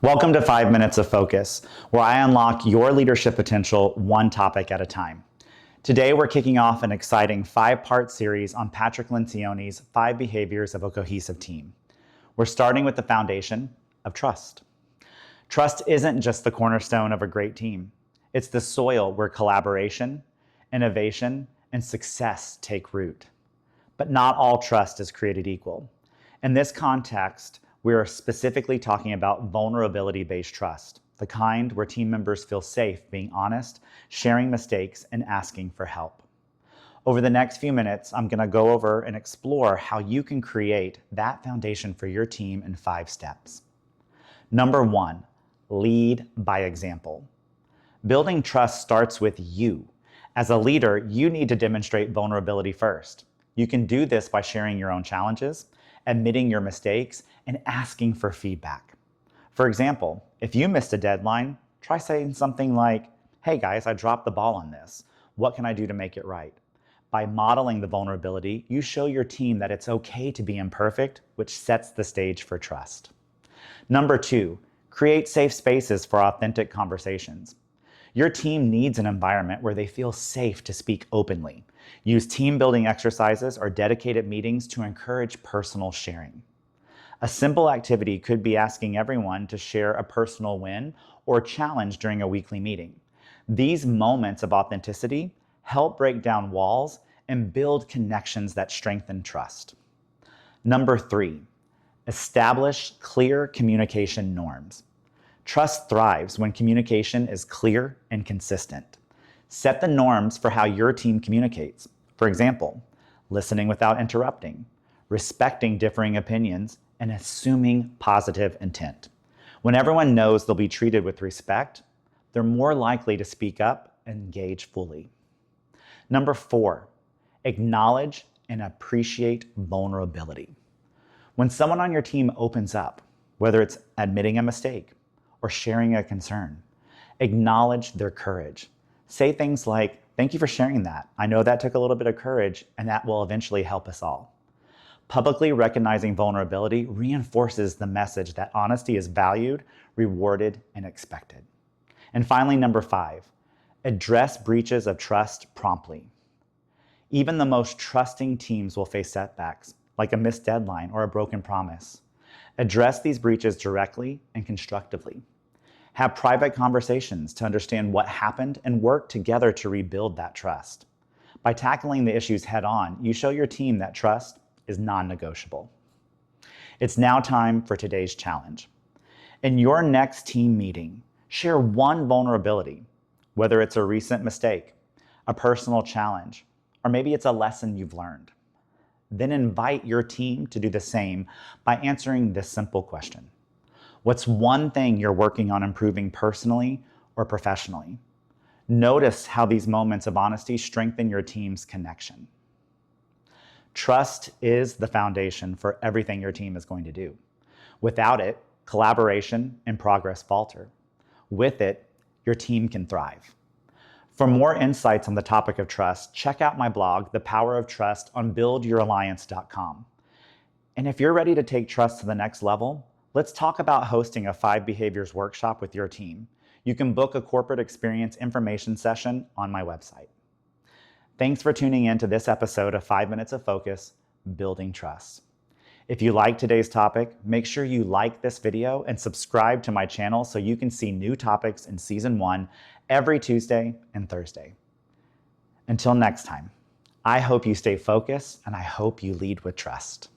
Welcome to 5 Minutes of Focus, where I unlock your leadership potential one topic at a time. Today, we're kicking off an exciting 5-part series on Patrick Lencioni's 5 behaviors of a cohesive team. We're starting with the foundation of trust. Trust isn't just the cornerstone of a great team. It's the soil where collaboration, innovation, and success take root. But not all trust is created equal. In this context, we are specifically talking about vulnerability-based trust, the kind where team members feel safe being honest, sharing mistakes, and asking for help. Over the next few minutes, I'm going to go over and explore how you can create that foundation for your team in 5 steps. Number 1, lead by example. Building trust starts with you. As a leader, you need to demonstrate vulnerability first. You can do this by sharing your own challenges, admitting your mistakes, and asking for feedback. For example, if you missed a deadline, try saying something like, "Hey guys, I dropped the ball on this. What can I do to make it right?" By modeling the vulnerability, you show your team that it's okay to be imperfect, which sets the stage for trust. Number 2, create safe spaces for authentic conversations. Your team needs an environment where they feel safe to speak openly. Use team building exercises or dedicated meetings to encourage personal sharing. A simple activity could be asking everyone to share a personal win or challenge during a weekly meeting. These moments of authenticity help break down walls and build connections that strengthen trust. Number 3, establish clear communication norms. Trust thrives when communication is clear and consistent. Set the norms for how your team communicates. For example, listening without interrupting, respecting differing opinions, and assuming positive intent. When everyone knows they'll be treated with respect, they're more likely to speak up and engage fully. Number 4, acknowledge and appreciate vulnerability. When someone on your team opens up, whether it's admitting a mistake or sharing a concern, acknowledge their courage. Say things like, "Thank you for sharing that. I know that took a little bit of courage, and that will eventually help us all." Publicly recognizing vulnerability reinforces the message that honesty is valued, rewarded, and expected. And finally, number 5, address breaches of trust promptly. Even the most trusting teams will face setbacks, like a missed deadline or a broken promise. Address these breaches directly and constructively. Have private conversations to understand what happened and work together to rebuild that trust. By tackling the issues head on, you show your team that trust is non-negotiable. It's now time for today's challenge. In your next team meeting, share one vulnerability, whether it's a recent mistake, a personal challenge, or maybe it's a lesson you've learned. Then invite your team to do the same by answering this simple question. What's one thing you're working on improving personally or professionally? Notice how these moments of honesty strengthen your team's connection. Trust is the foundation for everything your team is going to do. Without it, collaboration and progress falter. With it, your team can thrive. For more insights on the topic of trust, check out my blog, The Power of Trust, on buildyouralliance.com. And if you're ready to take trust to the next level, let's talk about hosting a 5 behaviors workshop with your team. You can book a corporate experience information session on my website. Thanks for tuning in to this episode of 5 Minutes of Focus, Building Trust. If you like today's topic, make sure you like this video and subscribe to my channel so you can see new topics in Season 1 every Tuesday and Thursday. Until next time, I hope you stay focused and I hope you lead with trust.